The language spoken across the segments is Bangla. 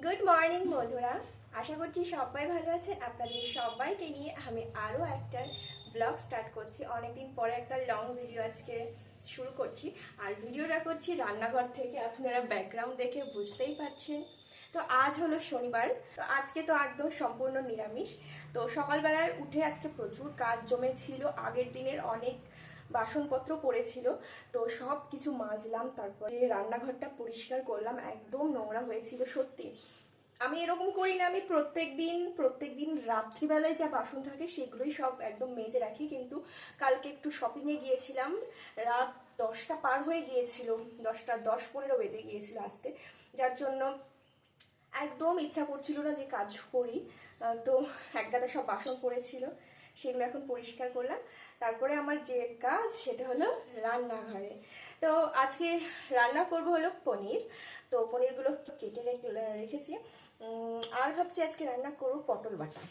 গুড মর্নিং বন্ধুরা, আশা করছি সবাই ভালো আছেন। আপনাদের সবাইকে নিয়ে আমি আরও একটা ব্লগ স্টার্ট করছি। অনেকদিন পরে একটা লং ভিডিও আজকে শুরু করছি। আর ভিডিওটা করছি রান্নাঘর থেকে, আপনারা ব্যাকগ্রাউন্ড দেখে বুঝতেই পারছেন। তো আজ হলো শনিবার, তো আজকে তো একদম সম্পূর্ণ নিরামিষ। তো সকালবেলায় উঠে আজকে প্রচুর কাজ জমেছিল, আগের দিনের অনেক বাসনপত্র পড়েছিল, তো সব কিছু মাজলাম। তারপরে রান্নাঘরটা পরিষ্কার করলাম, একদম নোংরা হয়েছিল সত্যি। আমি এরকম করি না, আমি প্রত্যেক দিন রাত্রিবেলায় যা বাসন থাকে সেগুলোই সব একদম মেজে রাখি। কিন্তু কালকে একটু শপিংয়ে গিয়েছিলাম, রাত 10টা পার হয়ে গিয়েছিল, 10টা 10-15 বেজে গিয়েছিল আসতে, যার জন্য একদম ইচ্ছা করছিল না যে কাজ করি। তো একগাদা সব বাসন পড়েছিল, সেগুলো এখন পরিষ্কার করলাম। তারপরে আমার যে কাজ সেটা হলো রান্নাঘরে। তো আজকে রান্না করব হলো পনির। তো পনিরগুলো কেটে রেখেছি। আর ভাবছি আজকে রান্না করব পটল বাটা।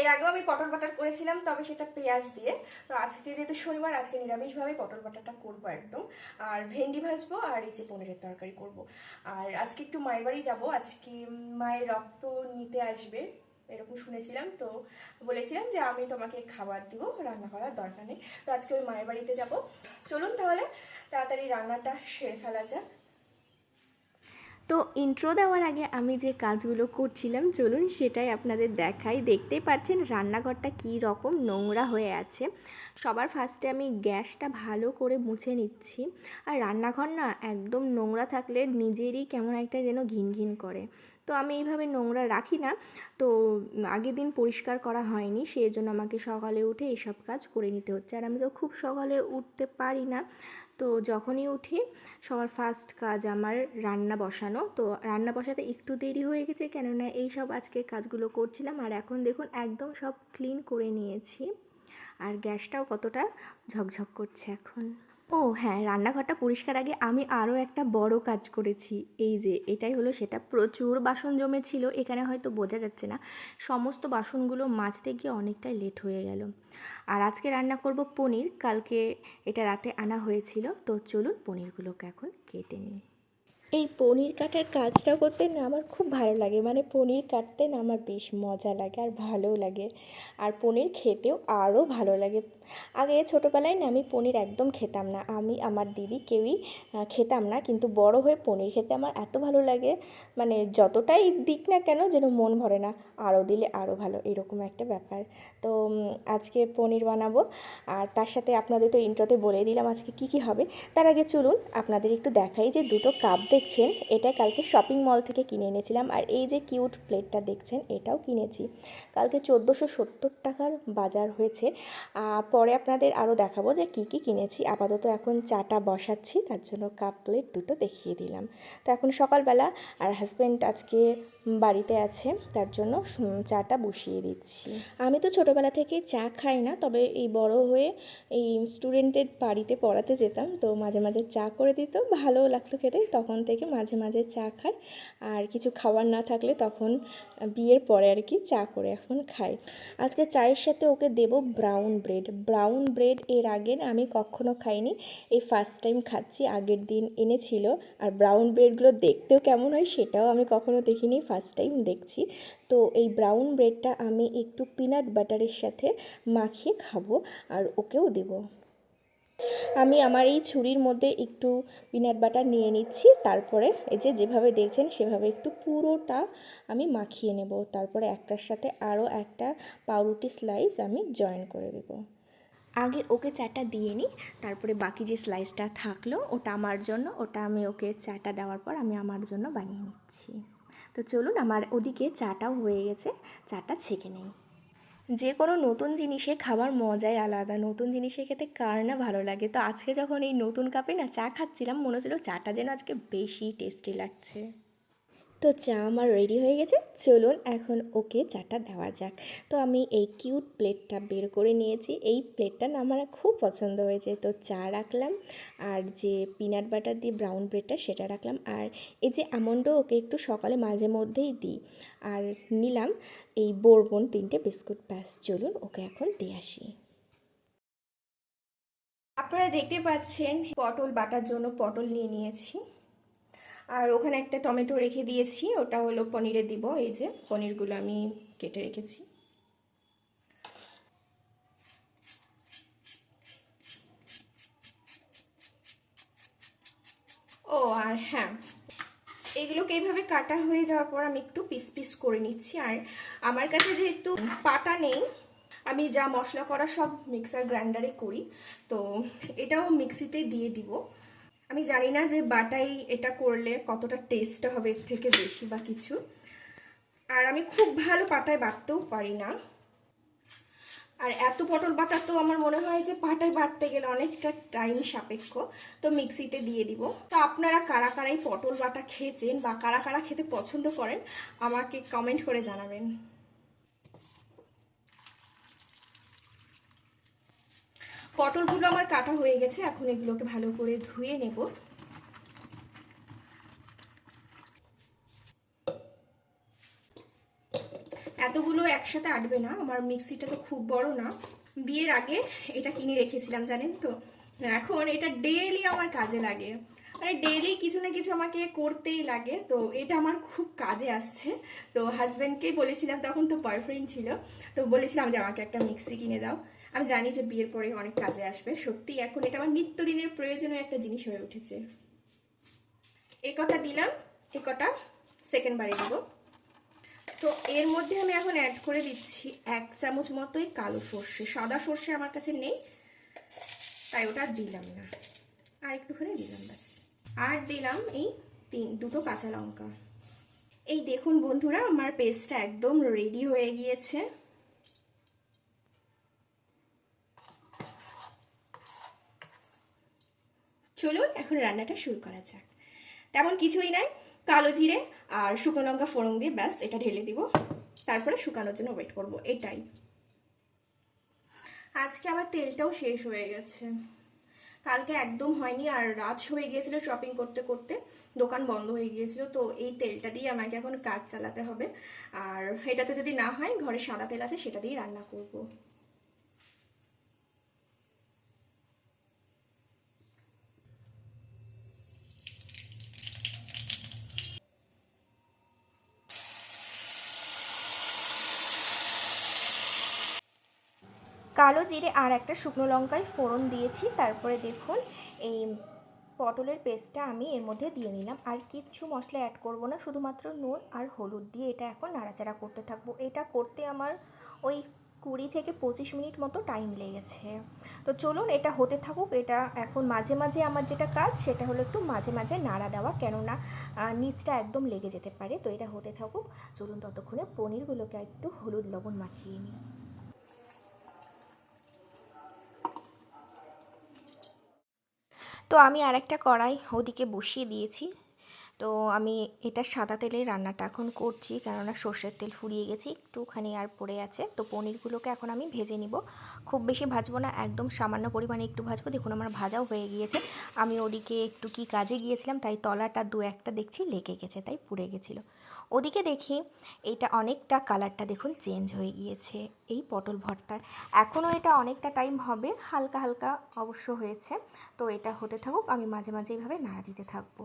এর আগেও আমি পটল বাটার করেছিলাম, তবে সেটা পেঁয়াজ দিয়ে। তো আজকে যেহেতু শনিবার, আজকে নিরামিষভাবে পটল বাটাটা করবো একদম। আর ভেন্ডি ভাজবো, আর এই যে পনিরের তরকারি করব। আর আজকে একটু মায়ের বাড়ি যাবো, আজকে মায়ের রক্ত নিতে আসবে এরকম শুনেছিলাম। তো বলেছিলাম যে আমি তোমাকে খাবার দিব, রান্না করার দরকার নেই। তো আজকে ওই মায়ের বাড়িতে যাব। চলুন তাহলে তাড়াতাড়ি রান্নাটা সেরে ফেলা যাক। তো ইন্ট্রো দেওয়ার আগে আমি যে কাজগুলো করছিলাম, চলুন সেটাই আপনাদের দেখাই। দেখতেই পাচ্ছেন রান্নাঘরটা কী রকম নোংরা হয়ে আছে। সবার ফার্স্টে আমি গ্যাসটা ভালো করে মুছে নিচ্ছি। আর রান্নাঘর না একদম নোংরা থাকলে নিজেরই কেমন একটা যেন ঘিন ঘিন করে। তো আমি এইভাবে নোংরা রাখি না। তো আগের দিন পরিষ্কার করা হয়নি, সেই জন্য আমাকে সকালে উঠে এইসব কাজ করে নিতে হচ্ছে। আর আমি তো খুব সকালে উঠতে পারি না। তো যখনই উঠি সবার ফার্স্ট কাজ আমার রান্না বসানো। তো রান্না বসাতে একটু দেরি হয়ে গেছে, কেননা এই সব আজকে কাজগুলো করছিলাম। আর এখন দেখুন একদম সব ক্লিন করে নিয়েছি। আর গ্যাসটাও কতটা ঝকঝক করছে এখন। ও হ্যাঁ, রান্নাঘরটা পরিষ্কার আগে আমি আরও একটা বড় কাজ করেছি। এই যে এটাই হলো সেটা, প্রচুর বাসন জমেছিল, এখানে হয়তো বোঝা যাচ্ছে না। সমস্ত বাসনগুলো মাজতে গিয়ে অনেকটাই লেট হয়ে গেল। আর আজকে রান্না করব পনির, কালকে এটা রাতে আনা হয়েছিল। তো চলুন পনিরগুলোকে এখন কেটে নিই। এই পনির কাটার কাজটা করতে না আমার খুব ভালো লাগে, মানে পনির কাটতে না আমার বেশ মজা লাগে আর ভালোও লাগে। আর পনির খেতেও আরও ভালো লাগে। আগে ছোটোবেলায় না আমি পনির একদম খেতাম না, আমি আমার দিদি কেউই খেতাম না। কিন্তু বড় হয়ে পনির খেতে আমার এত ভালো লাগে, মানে যতটাই দিক না কেন যেন মন ভরে না, আরও দিলে আরও ভালো, এরকম একটা ব্যাপার। তো আজকে পনির বানাবো। আর তার সাথে আপনাদের তো ইন্ট্রোতে বলে দিলাম আজকে কি কি হবে। তার আগে চলুন আপনাদের একটু দেখাই যে দুটো কাপ দেখছেন, এটা কালকে শপিং মল থেকে কিনে এনেছিলাম। আর এই যে কিউট প্লেটটা দেখছেন, এটাও কিনেছি। কালকে 1470 টাকার বাজার হয়েছে। পরে আপনাদের আরও দেখাবো যে কি কি কিনেছি। আপাতত এখন চাটা বসাচ্ছি, তার জন্য কাপ প্লেট দুটো দেখিয়ে দিলাম। তো এখন সকালবেলা, আর হাজব্যান্ড আজকে বাড়িতে আছে, তার জন্য চাটা বসিয়ে দিচ্ছি। আমি তো ছোটোবেলা থেকে চা খাই না, তবে এই বড় হয়ে এই স্টুডেন্টদের বাড়িতে পড়াতে যেতাম, তো মাঝে মাঝে চা করে দিত, ভালো লাগতো খেতে, তখন থেকে মাঝে মাঝে চা খাই। আর কিছু খাবার না থাকলে তখন বিয়ের পরে আর কি চা করে এখন খাই। আজকে চায়ের সাথে ওকে দেব ব্রাউন ব্রেড। ব্রাউন ব্রেড এর আগে আমি কখনো খাইনি, এই ফার্স্ট টাইম খাচ্ছি। আগের দিন এনেছিল, আর ব্রাউন ব্রেডগুলো দেখতেও কেমন হয় সেটাও আমি কখনো দেখিনি, ফার্স্ট টাইম দেখছি। তো এই ব্রাউন ব্রেডটা আমি একটু পিনাট বাটারের সাথে মাখিয়ে খাবো, আর ওকেও দেবো। আমি আমার এই ছুরির মধ্যে একটু পিনাট বাটার নিয়ে নিচ্ছি, তারপরে এই যে যেভাবে দেখছেন সেভাবে একটু পুরোটা আমি মাখিয়ে নেব। তারপরে একটার সাথে আরও একটা পাউরুটি স্লাইস আমি জয়েন করে দেব। আগে ওকে চাটা দিয়ে নিই, তারপরে বাকি যে স্লাইসটা থাকলো ওটা আমার জন্য, ওটা আমি ওকে চাটা দেওয়ার পর আমি আমার জন্য বানিয়ে নিচ্ছি। তো চলুন, আমার ওদিকে চাটাও হয়ে গেছে, চাটা ছেঁকে নেই। যে কোনো নতুন জিনিসে খাবার মজাই আলাদা, নতুন জিনিসে খেতে কার না ভালো লাগে। তো আজকে যখন এই নতুন কাপে না চা খাচ্ছিলাম, মনে হচ্ছিলো চাটা যেন আজকে বেশি টেস্টি লাগছে। তো চা আমার রেডি হয়ে গেছে, চলুন এখন ওকে চাটা দেওয়া যাক। তো আমি এই কিউট প্লেটটা বের করে নিয়েছি, এই প্লেটটা না আমার খুব পছন্দ হয়েছে। তো চা রাখলাম, আর যে পিনাট বাটার দিয়ে ব্রাউন ব্রেডটা সেটা রাখলাম, আর এই যে আমন্ডও ওকে একটু সকালে মাঝে মধ্যেই দিই। আর নিলাম এই বোরবন 3টে বিস্কুট। ব্যাস চলুন ওকে এখন দিয়ে আসি। আপনারা দেখতে পাচ্ছেন পটল বাটার জন্য পটল নিয়ে নিয়েছি। আর ওখানে একটা টমেটো রেখে দিয়েছি, ওটা হলো পনিরে দিব। এই যে পনিরগুলো আমি কেটে রেখেছি। ও আর হ্যাঁ, এগুলোকে এইভাবে কাটা হয়ে যাওয়ার পর আমি একটু পিস পিস করে নিচ্ছি। আর আমার কাছে যেহেতু পাটা নেই, আমি যা মশলা করা সব মিক্সার গ্রাইন্ডারে করি, তো এটাও মিক্সিতে দিয়ে দিব। আমি জানি না যে বাটাই এটা করলে কতটা টেস্ট হবে এর থেকে বেশি বা কিছু। আর আমি খুব ভালো পাটায় বাটতেও পারি না। আর এত পটল বাটা তো আমার মনে হয় যে পাটায় বাটতে গেলে অনেকটা টাইম সাপেক্ষ, তো মিক্সিতে দিয়ে দিব। তো আপনারা কারা কারাই পটল বাটা খেয়েছেন বা কারা কারা খেতে পছন্দ করেন আমাকে কমেন্ট করে জানাবেন। পটলগুলো আমার কাটা হয়ে গেছে, এখন এগুলোকে ভালো করে ধুয়ে নেব। এতগুলো একসাথে আটবে না, আমার মিক্সিটা তো খুব বড় না। বিয়ের আগে এটা কিনে রেখেছিলাম জানেন তো, এখন এটা ডেইলি আমার কাজে লাগে। মানে ডেইলি কিছু না কিছু আমাকে করতেই লাগে, তো এটা আমার খুব কাজে আসছে। তো হাজব্যান্ডকেই বলেছিলাম, তখন তো বয়ফ্রেন্ড ছিল, তো বলেছিলাম যে আমাকে একটা মিক্সি কিনে দাও। আমি জানি যে বিয়ের পরে অনেক কাজে আসবে, সত্যি এখন এটা আমার নিত্যদিনের প্রয়োজনীয় একটা জিনিস হয়ে উঠেছে। এ কটা দিলাম, এ কটা সেকেন্ড বারে দেবো। তো এর মধ্যে আমি এখন অ্যাড করে দিচ্ছি 1 চামচ মতোই কালো সর্ষে। সাদা সর্ষে আমার কাছে নেই, তাই ওটা দিলাম না, আর একটুখানি দিলাম ব্যাস। আর দিলাম এই দুটো কাঁচা লঙ্কা। এই দেখুন বন্ধুরা, আমার পেস্টটা একদম রেডি হয়ে গিয়েছে। চলুন এখন রান্নাটা শুরু করা যাক। তেমন কিছুই নাই, কালো জিরে আর শুকনো লঙ্কা ফোড়ন দিয়ে ব্যাস এটা ঢেলে দিব, তারপরে শুকানোর জন্য ওয়েট করব, এটাই। আজকে আবার তেলটাও শেষ হয়ে গেছে, কালকে একদম হয়নি, আর রাত হয়ে গিয়েছিল শপিং করতে করতে, দোকান বন্ধ হয়ে গিয়েছিল। তো এই তেলটা দিয়ে আমাকে এখন কাজ চালাতে হবে, আর এটাতে যদি না হয় ঘরে সাদা তেল আছে সেটা দিয়ে রান্না করব। কালো জিরে আর একটা শুকনো লঙ্কায় ফোড়ন দিয়েছি, তারপরে দেখুন এই পটলের পেস্টটা আমি এর মধ্যে দিয়ে নিলাম। আর কিচ্ছু মশলা অ্যাড করব না, শুধুমাত্র নুন আর হলুদ দিয়ে এটা এখন নাড়াচাড়া করতে থাকবো। এটা করতে আমার ওই 20 থেকে 25 মিনিট মতো টাইম লেগেছে। তো চলুন এটা হতে থাকুক। এটা এখন মাঝে মাঝে আমার যেটা কাজ সেটা হলো একটু মাঝে মাঝে নাড়া দেওয়া, কেননা নিচটা একদম লেগে যেতে পারে। তো এটা হতে থাকুক, চলুন ততক্ষণে পনিরগুলোকে একটু হলুদ লবণ মাখিয়ে নিই। তো আমি আরেকটা কড়াই ওদিকে বসিয়ে দিয়েছি। তো আমি এটা সাদা তেলে রান্নাটা এখন করছি, কেননা সর্ষের তেল ফুরিয়ে গেছে, একটুখানি আর পড়ে আছে। তো পনিরগুলোকে এখন আমি ভেজে নিব, খুব বেশি ভাজবো না, একদম সামান্য পরিমাণে একটু ভাজবো। দেখুন আমার ভাজাও হয়ে গিয়েছে। আমি ওদিকে একটু কি কাজে গিয়েছিলাম, তাই তলাটা দু একটা দেখছি লেগে গেছে, তাই পুড়ে গেছিলো। ওদিকে দেখি এইটা অনেকটা কালারটা দেখুন চেঞ্জ হয়ে গিয়েছে এই পটল ভর্তার। এখনও এটা অনেকটা টাইম হবে, হালকা হালকা অবশ্য হয়েছে। তো এটা হতে থাকুক, আমি মাঝে মাঝে এইভাবে নাড়া দিতে থাকবো।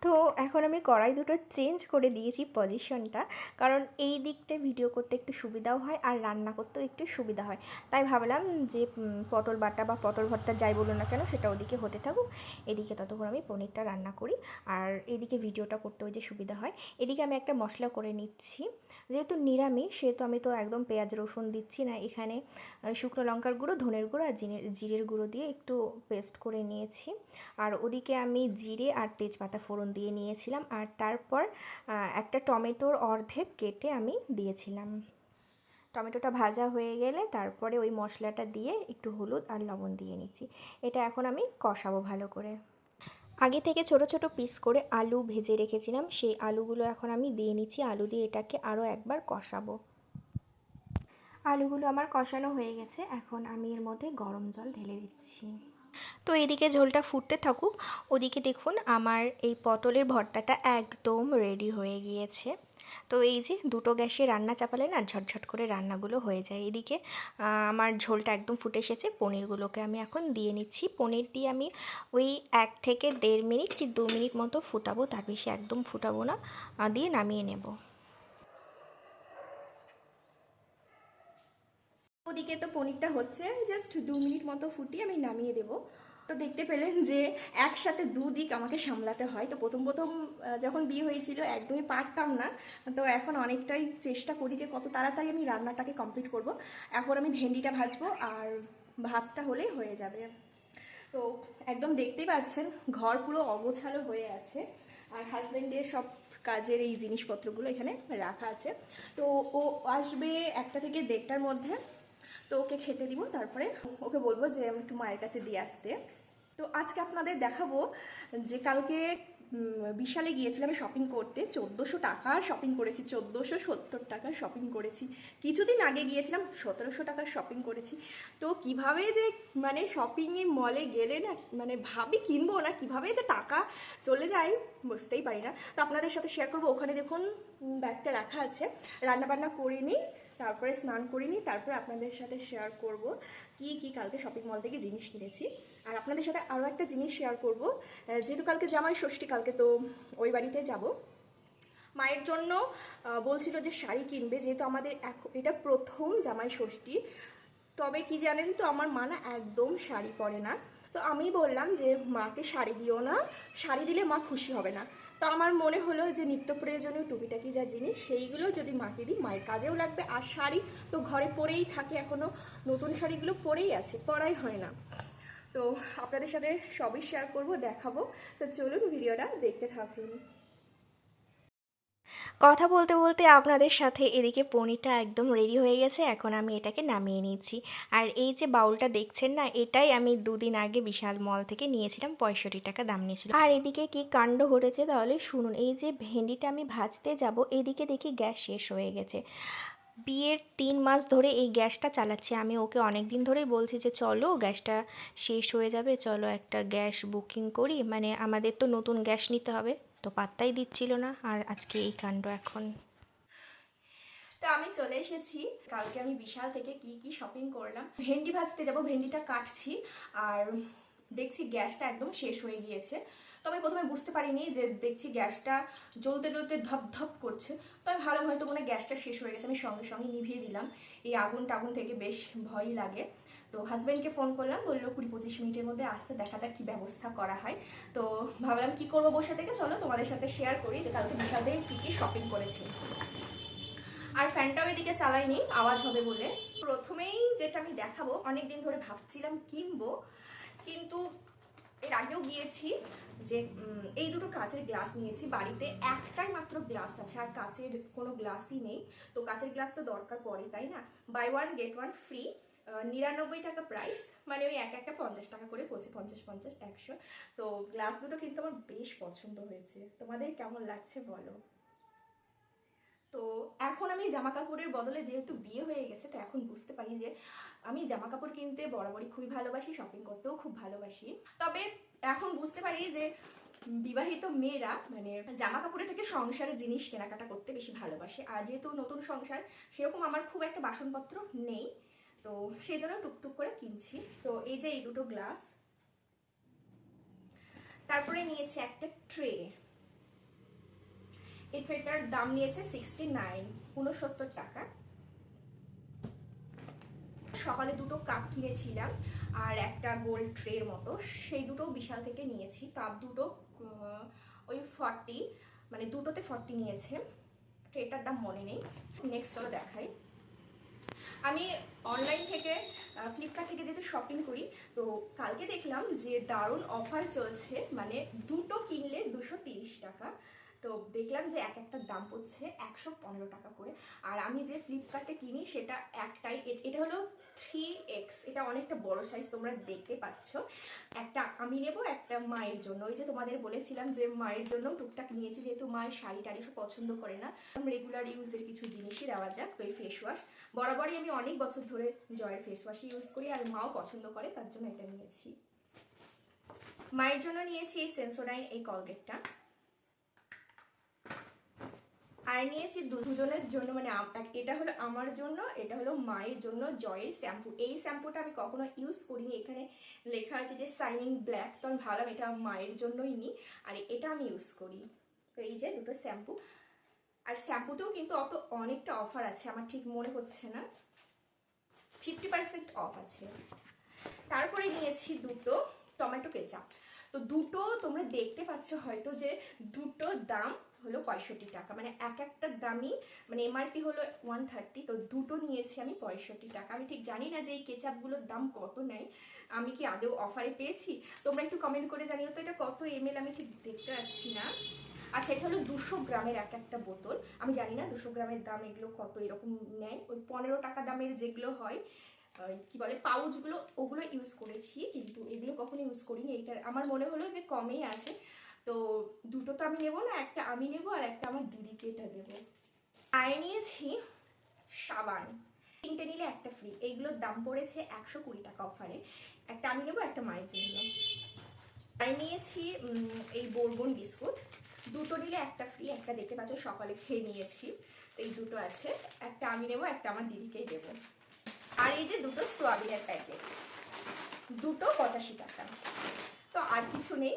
তো এখন আমি কড়াই দুটো চেঞ্জ করে দিয়েছি পজিশনটা, কারণ এই দিকটা ভিডিও করতে একটু সুবিধাও হয় আর রান্না করতেও একটু সুবিধা হয়। তাই ভাবলাম যে পটল বাটা বা পটল ভর্তা যাই বলুন না কেন সেটা ওদিকে হতে থাকুক, এদিকে ততক্ষণ আমি পনিরটা রান্না করি। আর এদিকে ভিডিওটা করতেও যে সুবিধা হয়। এদিকে আমি একটা মশলা করে নিচ্ছি, যেহেতু নিরামিষ সেহেতু আমি তো একদম পেঁয়াজ রসুন দিচ্ছি না। এখানে শুকনো লঙ্কার গুঁড়ো, ধনের গুঁড়ো আর জিরের গুঁড়ো দিয়ে একটু পেস্ট করে নিয়েছি। আর ওদিকে আমি জিরে আর তেজপাতা ফোড়ন দিয়ে নিয়েছিলাম, আর তারপর একটা টমেটোর অর্ধেক কেটে আমি দিয়েছিলাম। টমেটোটা ভাজা হয়ে গেলে তারপরে ওই মশলাটা দিয়ে একটু হলুদ আর লবণ দিয়ে নিচ্ছি। এটা এখন আমি কষাবো ভালো করে। আগে থেকে ছোট ছোট পিস করে আলু ভেজে রেখেছিলাম, সেই আলুগুলো এখন আমি দিয়ে নিচ্ছি। আলু দিয়ে এটাকে আরও একবার কষাবো। আলুগুলো আমার কষানো হয়ে গেছে, এখন আমি এর মধ্যে গরম জল ঢেলে দিচ্ছি। তো এদিকে ঝোলটা ফুটতে থাকুক, ওদিকে দেখুন আমার এই পটলের ভর্তাটা একদম রেডি হয়ে গিয়েছে। তো এই যে দুটো গ্যাসে রান্না চাপালে না ঝটঝট করে রান্নাগুলো হয়ে যায়। এদিকে আমার ঝোলটা একদম ফুটে এসেছে, পনিরগুলোকে আমি এখন দিয়ে নিচ্ছি। পনির দিয়ে আমি ওই 1 থেকে 1.5 মিনিট কি 2 মিনিট মতো ফুটাবো, তার বেশি একদম ফুটাবো না, দিয়ে নামিয়ে নেব। ওদিকে তো পনিরটা হচ্ছে, জাস্ট 2 মিনিট মতো ফুটিয়ে আমি নামিয়ে দেবো। তো দেখতে পেলেন যে একসাথে দুদিক আমাকে সামলাতে হয়। তো প্রথম প্রথম যখন বিয়ে হয়েছিল একদমই পারতাম না। তো এখন অনেকটাই চেষ্টা করি যে কত তাড়াতাড়ি আমি রান্নাটাকে কমপ্লিট করব। এখন আমি ভেন্ডিটা ভাজবো আর ভাতটা হলেই হয়ে যাবে। তো একদম দেখতেই পাচ্ছেন ঘর পুরো অগোছালো হয়ে আছে, আর হাজব্যান্ডের সব কাজের এই জিনিসপত্রগুলো এখানে রাখা আছে। তো ও আসবে 1টা থেকে 1:30টার মধ্যে। তো ওকে খেতে দিব, তারপরে ওকে বলবো যে আমি একটু মায়ের কাছে দিয়ে আসতে। তো আজকে আপনাদের দেখাবো যে কালকে বিশালে গিয়েছিলাম শপিং করতে। 1400 টাকার শপিং করেছি, 1470 টাকার শপিং করেছি। কিছুদিন আগে গিয়েছিলাম 1700 টাকার শপিং করেছি। তো কিভাবে যে মানে শপিংয়ে মলে গেলে না মানে ভাবি কিনবো না, কিভাবে যে টাকা চলে যায় বুঝতেই পারি না। তো আপনাদের সাথে শেয়ার করবো। ওখানে দেখুন ব্যাগটা রাখা আছে, রান্নাবান্না করিনি, তারপরে স্নান করিনি, তারপরে আপনাদের সাথে শেয়ার করব কি কি কালকে শপিং মল থেকে জিনিস কিনেছি। আর আপনাদের সাথে আরও একটা জিনিস শেয়ার করব, যেহেতু কালকে জামাই ষষ্ঠী, কালকে তো ওই বাড়িতে যাব। মায়ের জন্য বলছিল যে শাড়ি কিনবে, যেহেতু আমাদের এটা প্রথম জামাই ষষ্ঠী। তবে কি জানেন তো, আমার মা না একদম শাড়ি পরে না। তো আমি বললাম যে মাকে শাড়ি দিও না, শাড়ি দিলে মা খুশি হবে না। তো আমার মনে হলো যে নিত্য প্রয়োজনীয় টুকিটাকি যা জিনিস সেইগুলো যদি মাকে দিই মায়ের কাজেও লাগবে। আর শাড়ি তো ঘরে পরেই থাকে, এখনও নতুন শাড়িগুলো পরেই আছে, পরাই হয় না। তো আপনাদের সাথে সবই শেয়ার করব, দেখাবো। তো চলুন ভিডিওটা দেখতে থাকুন। কথা বলতে বলতে আপনাদের সাথে এদিকে পনিরটা একদম রেডি হয়ে গেছে, এখন আমি এটাকে নামিয়ে নিচ্ছি। আর এই যে বাউলটা দেখছেন না, এটাই আমি 2 দিন আগে বিশাল মল থেকে নিয়েছিলাম, 65 টাকা দাম নিয়েছিল। আর এদিকে কি কাণ্ড ঘটেছে তাহলে শুনুন। এই যে ভেন্ডিটা আমি ভাজতে যাব, এদিকে দেখি গ্যাস শেষ হয়ে গেছে। বিয়ের 3 মাস ধরে এই গ্যাসটা চালাচ্ছি আমি, ওকে অনেক দিন ধরেই বলছি যে চলো গ্যাসটা শেষ হয়ে যাবে, চলো একটা গ্যাস বুকিং করি, মানে আমাদের তো নতুন গ্যাস নিতে হবে। তো পাত্তাই দিচ্ছিল না, আর আজকে এই কাণ্ড এখন। তো আমি চলে এসেছি। কালকে আমি বিশাল থেকে কি কি শপিং করলাম। ভেন্ডি ভাজতে যাব, ভেন্ডিটা কাটছি, আর দেখছি গ্যাসটা একদম শেষ হয়ে গিয়েছে। তো আমি প্রথমে বুঝতে পারিনি, যে দেখছি গ্যাসটা জ্বলতে জ্বলতে ধপ ধপ করছে। তো আমি ভালো হয়তো মনে গ্যাসটা শেষ হয়ে গেছে, আমি সঙ্গে সঙ্গে নিভিয়ে দিলাম। এই আগুন টাগুন থেকে বেশ ভয়ই লাগে। তো হাজব্যান্ডকে ফোন করলাম, বললো 20-25 মিনিটের মধ্যে আসতে, দেখা যাক কি ব্যবস্থা করা হয়। তো ভাবলাম কি করবো বসে থেকে, চলো তোমাদের সাথে শেয়ার করি যে কালকে বিশালে কি কি শপিং করেছি। আর ফ্যানটাও এদিকে চালাইনি, আওয়াজ হবে বলে। প্রথমেই যেটা আমি দেখাবো, অনেকদিন ধরে ভাবছিলাম কিনবো, কিন্তু এর আগেও গিয়েছি যে এই দুটো কাচের গ্লাস নিয়েছি। বাড়িতে একটাই মাত্র গ্লাস আছে, আর কাচের কোনো গ্লাসই নেই। তো কাচের গ্লাস তো দরকার পড়ে, তাই না? বাই 1 get 1 ফ্রি, 99 টাকা প্রাইস, মানে ওই এক একটা 50 টাকা করে পড়ছে, 50, 50, 100। তো গ্লাস দুটো কিন্তু আমার বেশ পছন্দ হয়েছে। তোমাদের কেমন লাগছে বলো। তো এখন আমি জামা কাপড়ের বদলে, যেহেতু বিয়ে হয়ে গেছে, তো এখন বুঝতে পারি যে আমি জামা কাপড় কিনতে বরাবরই খুবই ভালোবাসি, শপিং করতেও খুব ভালোবাসি। তবে এখন বুঝতে পারি যে বিবাহিত মেয়েরা মানে জামা কাপড়ের থেকে সংসারের জিনিস কেনাকাটা করতে বেশি ভালোবাসে। আর যেহেতু নতুন সংসার, সেরকম আমার খুব একটা বাসনপত্র নেই, তো সেই জন্য টুকটুক করে কিনছি। তো এই যে এই দুটো গ্লাস, তারপরে নিয়েছি একটা ট্রে। এই ট্রেটার দাম নিয়েছে 69 টাকা। সকালে দুটো কাপ কিনেছিলাম, আর একটা গোল্ড ট্রের মতো, সেই দুটো বিশাল থেকে নিয়েছি। কাপ দুটো ওই 40, মানে দুটোতে 40 নিয়েছে। ট্রেটার দাম মনে নেই। নেক্সট চলো দেখাই। আমি অনলাইন থেকে ফ্লিপকার্ট থেকে যেহেতু শপিং করি, তো কালকে দেখলাম যে দারুণ অফার চলছে, মানে দুটো কিনলে 230 টাকা। তো দেখলাম যে এক একটার দাম পড়ছে 115 টাকা করে। আর আমি যে ফ্লিপকার্টে কিনি সেটা একটাই, এটা হলো 3X, এটা অনেকটা বড় সাইজ, তোমরা দেখতে পাচ্ছ। একটা আমি নেব, একটা মায়ের জন্য। ওই যে তোমাদের বলেছিলাম যে মায়ের জন্য টুকটাক নিয়েছি, যেহেতু মায়ের শাড়ি টাড়ি সব পছন্দ করে না, রেগুলার ইউজের কিছু জিনিসই দেওয়া যাক। তো এই ফেস ওয়াশ বরাবরই আমি অনেক বছর ধরে জয়ের ফেস ওয়াশই ইউজ করি, আর মাও পছন্দ করে, তার জন্য এটা নিয়েছি। মায়ের জন্য নিয়েছি এই সেন্সোডাইন এই কলগেটটা, আর নিয়েছি দুজনের জন্য, মানে এটা হলো আমার জন্য, এটা হলো মায়ের জন্য জয়ের শ্যাম্পু। এই শ্যাম্পুটা আমি কখনো ইউজ করিনি, এখানে লেখা আছে যে শাইনিং ব্ল্যাক, তো আমি ভাবলাম এটা মায়ের জন্যই নিই, আর এটা আমি ইউজ করি। তো এই যে দুটো শ্যাম্পু, আর শ্যাম্পুতেও কিন্তু অনেকটা অফার আছে, আমার ঠিক মনে হচ্ছে না, 50% অফ আছে। তারপরে নিয়েছি দুটো টমেটো কেচাপ। তো দুটো তোমরা দেখতে পাচ্ছ হয়তো যে দুটো দাম হলো 65 টাকা, মানে একটা দামই, মানে এমআরপি হলো 130, তো দুটো নিয়েছি আমি 65 টাকা। আমি ঠিক জানি না যে এই কেচাপগুলোর দাম কত নেয়, আমি কি আদৌ অফারে পেয়েছি, তোমরা একটু কমেন্ট করে জানিও তো এটা কত এমএল, আমি ঠিক দেখতে পাচ্ছি না। আচ্ছা, এটা হলো 200 গ্রামের একটা বোতল, আমি জানি না 200 গ্রামের দাম এগুলো কত এরকম নেয়, ওই 15 টাকা দামের যেগুলো হয় কি বলে পাউচগুলো, ওগুলো ইউজ করেছি, কিন্তু এগুলো কখনো ইউজ করিনি। এইটা আমার মনে হলো যে কমেই আছে, তো দুটো তো আমি নেবো না, একটা আমি নেবো আর একটা আমার দিদিকে এটা দেবো। আর নিয়েছি সাবান, 3টে নিলে একটা ফ্রি, এইগুলোর দাম পড়েছে 120 টাকা অফারে, একটা আমি নেবো একটা মায়ের জন্য। আর নিয়েছি এই বোরবন বিস্কুট, দুটো নিলে একটা ফ্রি, একটা দেখতে পাচ্ছ সকালে খেয়ে নিয়েছি, এই দুটো আছে, একটা আমি নেবো একটা আমার দিদিকেই দেবো। আর এই যে দুটো সোয়াবিনের প্যাকেট, দুটো 85 টাকা। তো আর কিছু নেই।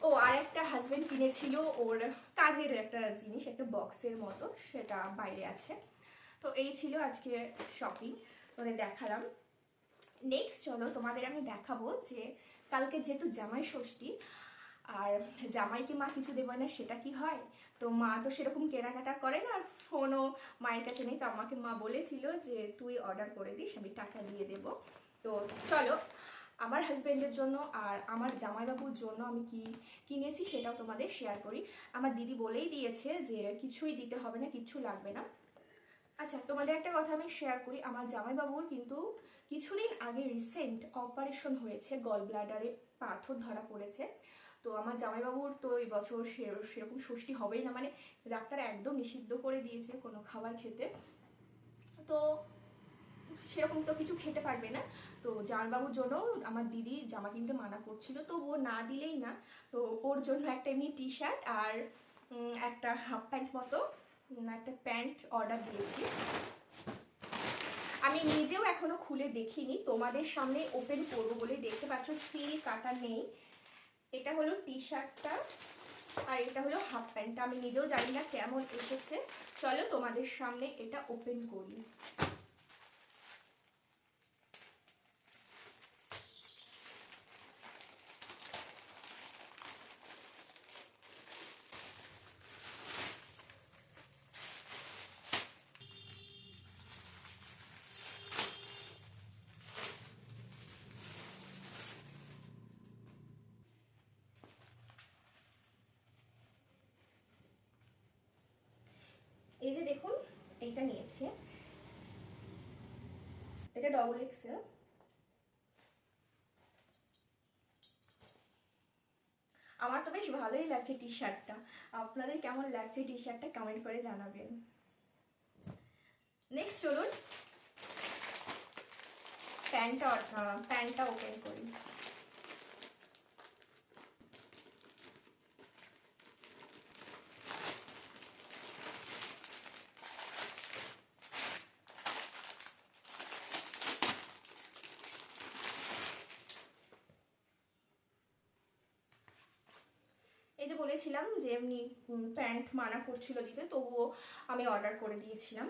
ও, আর একটা হাজবেন্ড কিনেছিল ওর কাজের একটা জিনিস, একটা বক্সের মতো, সেটা বাইরে আছে। তো এই ছিল আজকে শপিং, তোদের দেখালাম। নেক্সট চলো তোমাদের আমি দেখাবো যে কালকে যেহেতু জামাই ষষ্ঠী, আর জামাইকে মা কিছু দেবে না সেটা কি হয়, তো মা তো সেরকম কেনাকাটা করে না, আর ফোনও মায়ের কাছে নেই, তো আমাকে মা বলেছিল যে তুই অর্ডার করে দিস, আমি টাকা দিয়ে দেব। তো চলো আমার হাজব্যান্ডের জন্য আর আমার জামাইবাবুর জন্য আমি কি কিনেছি সেটাও তোমাদের শেয়ার করি। আমার দিদি বলেই দিয়েছে যে কিছুই দিতে হবে না, কিছু লাগবে না। আচ্ছা, তোমাদের একটা কথা আমি শেয়ার করি, আমার জামাইবাবুর কিন্তু কিছুদিন আগে রিসেন্ট অপারেশন হয়েছে, গল ব্লাডারে পাথর ধরা পড়েছে। তো আমার জামাইবাবুর তো এই বছর সেরকম ষষ্ঠী হবেই না, মানে ডাক্তার একদম নিষিদ্ধ করে দিয়েছে কোনো খাবার খেতে, তো সেরকম তো কিছু খেতে পারবে না। তো জামাইবাবুর জন্য আমার দিদি জামা কিনতে মানা করছিল, তো ও না দিলেই না, তো ওর জন্য একটা এমনি টি শার্ট আর একটা হাফ প্যান্ট মতো একটা প্যান্ট অর্ডার দিয়েছি। আমি নিজেও এখনো খুলে দেখিনি, তোমাদের সামনে ওপেন করবো বলে, দেখতে পাচ্ছ সিল কাটা নেই। এটা হলো টি শার্টটা আর এটা হলো হাফ প্যান্টটা, আমি নিজেও জানি না কেমন এসেছে, চলো তোমাদের সামনে এটা ওপেন করি। এই যে দেখুন, এইটা নিয়েছে, এটা ডবল এক্সেল। আমার তো বেশ ভালোই লাগছে টি শার্টটা, আপনাদের কেমন লাগছে টি শার্টটা কমেন্ট করে জানাবেন। নেক্সট চলুন প্যান্টটা ওপেন করি। এই যে বলেছিলাম যে এমনি প্যান্ট মানা করছিল দিতে, তবুও আমি অর্ডার করে দিয়েছিলাম,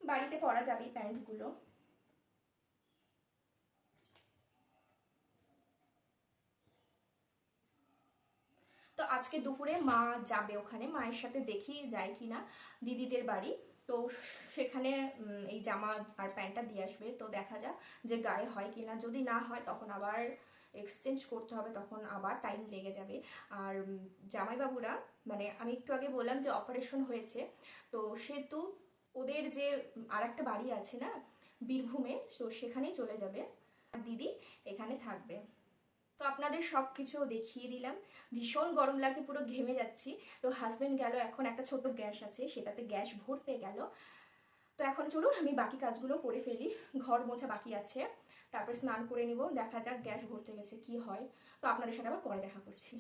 বাড়িতে পরা যাবে প্যান্টগুলো। তো আজকে দুপুরে মা যাবে ওখানে, মায়ের সাথে দেখি যায় কিনা দিদিদের বাড়ি, তো সেখানে এই জামা আর প্যান্টটা দিয়ে আসবে, তো দেখা যাক যে গায়ে হয় কিনা, যদি না হয় তখন আবার এক্সচেঞ্জ করতে হবে, তখন আবার টাইম লেগে যাবে। আর জামাইবাবুরা, মানে আমি একটু আগে বললাম যে অপারেশন হয়েছে, তো সেহেতু ওদের যে আর একটা বাড়ি আছে না বীরভূমে, তো সেখানেই চলে যাবে, আর দিদি এখানে থাকবে। তো আপনাদের সব কিছু দেখিয়ে দিলাম, ভীষণ গরম লাগছে, পুরো ঘেমে যাচ্ছি। তো হাজবেন্ড গেল, এখন একটা ছোট গ্যাস আছে সেটাতে গ্যাস ভরতে গেল। তো এখন চলুন আমি বাকি কাজগুলো করে ফেলি, ঘর মোছা বাকি আছে, তারপরে স্নান করে নিব, দেখা যাক গ্যাস ভরতে গেছে কি হয়। তো আপনাদের সাথে আবার পরে দেখা করছি।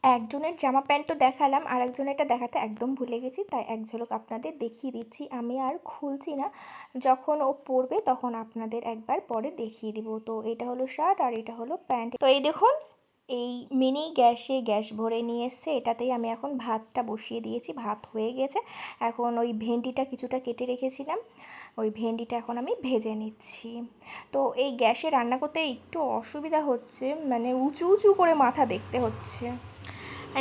একজনের জামা প্যান্ট তো দেখালাম, আর একজনেরটা দেখাতে একদম ভুলে গেছি, তাই এক ঝলক আপনাদের দেখিয়ে দিচ্ছি। আমি আর খুলছি না, যখন ও পরবে তখন আপনাদের একবার পরে দেখিয়ে দিব। তো এটা হলো শার্ট আর এটা হলো প্যান্ট। তো এই দেখুন, এই মিনি গ্যাসে গ্যাস ভরে নিয়ে এসছে, এটাতেই আমি এখন ভাতটা বসিয়ে দিয়েছি। ভাত হয়ে গেছে, এখন ওই ভেন্ডিটা কিছুটা কেটে রেখেছিলাম, ওই ভেন্ডিটা এখন আমি ভেজে নিচ্ছি। তো এই গ্যাসে রান্না করতে একটু অসুবিধা হচ্ছে, মানে উঁচু উঁচু করে মাথা দেখতে হচ্ছে।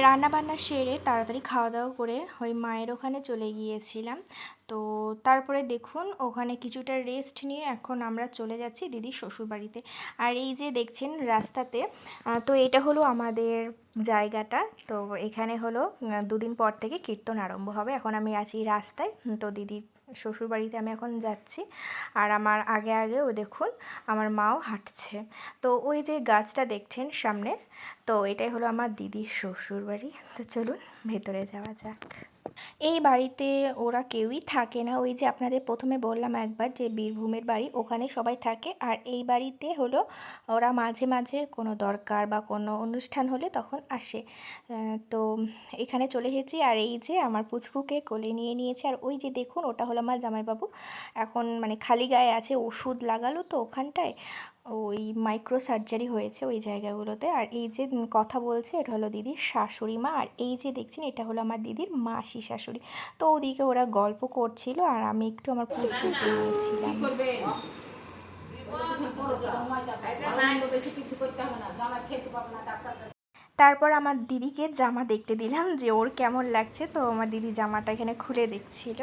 রান্না বান্না সেরে তাড়াতাড়ি খাওয়া দাওয়া করে ওই মায়ের ওখানে চলে গিয়েছিলাম। তো তারপরে দেখুন ওখানে কিছুটা রেস্ট নিয়ে এখন আমরা চলে যাচ্ছি দিদির শ্বশুরবাড়িতে। আর এই যে দেখছেন রাস্তাতে, তো এটা হলো আমাদের জায়গাটা। তো এখানে হলো দুদিন পর থেকে কীর্তন আরম্ভ হবে। এখন আমি আছি রাস্তায়, তো দিদির শ্বশুরবাড়িতে আমি এখন যাচ্ছি। আর আমার আগে আগে ও দেখুন আমার মাও হাঁটছে। তো ওই যে গাছটা দেখছেন সামনে, তো এটাই হলো আমার দিদির শ্বশুরবাড়ি। তো চলুন ভেতরে যাওয়া যাক। এই বাড়িতে ওরা কেউই থাকে না, ওই যে আপনাদের প্রথমে বললাম একবার যে বীরভূমের বাড়ি, ওখানে সবাই থাকে। আর এই বাড়িতে হলো ওরা মাঝে মাঝে কোনো দরকার বা কোনো অনুষ্ঠান হলে তখন আসে। তো এখানে চলে এসেছি। আর এই যে আমার পুচকুকে কোলে নিয়ে নিয়েছে। আর ওই যে দেখুন ওটা হলো আমার জামাইবাবু, এখন মানে খালি গায়ে আছে, ওষুধ লাগালো তো ওখানটায়, ওই মাইক্রো সার্জারি হয়েছে ওই জায়গাগুলোতে। আর এই যে কথা বলছে এটা হলো দিদির শাশুড়ি মা। আর এই যে দেখছেন এটা হলো আমার দিদির মাসি শাশুড়ি। তো ওদিকে ওরা গল্প করছিল আর আমি একটু আমার পুচকুকে নিয়েছিলাম। তারপর আমার দিদিকে জামা দেখতে দিলাম যে ওর কেমন লাগছে। তো আমার দিদি জামাটা এখানে খুলে দেখছিল,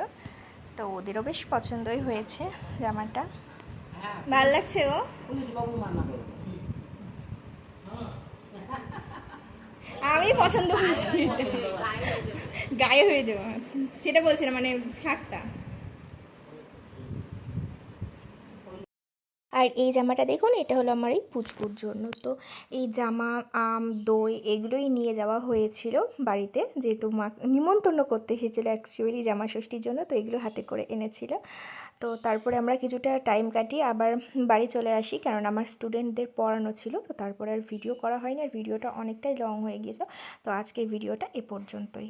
তো ওদেরও বেশ পছন্দই হয়েছে জামাটা, ভালো লাগছে গো। আমি পছন্দ করেছি, গায়ে হয়ে যাবো সেটা বলছি না, মানে শার্টটা। আর এই জামাটা দেখুন এটা হলো আমার এই পুচকুর জন্য। তো এই জামা, আম, দই এগুলোই নিয়ে যাওয়া হয়েছিল বাড়িতে, যেহেতু মা নিমন্ত্রণ করতে এসেছিলো অ্যাকচুয়ালি জামা ষষ্ঠীর জন্য, তো এগুলো হাতে করে এনেছিল। তো তারপরে আমরা কিছুটা টাইম কাটিয়ে আবার বাড়ি চলে আসি, কারণ আমার স্টুডেন্টদের পড়ানো ছিল। তো তারপরে আর ভিডিও করা হয়নি, আর ভিডিওটা অনেকটাই লং হয়ে গিয়েছে। তো আজকের ভিডিওটা এ পর্যন্তই।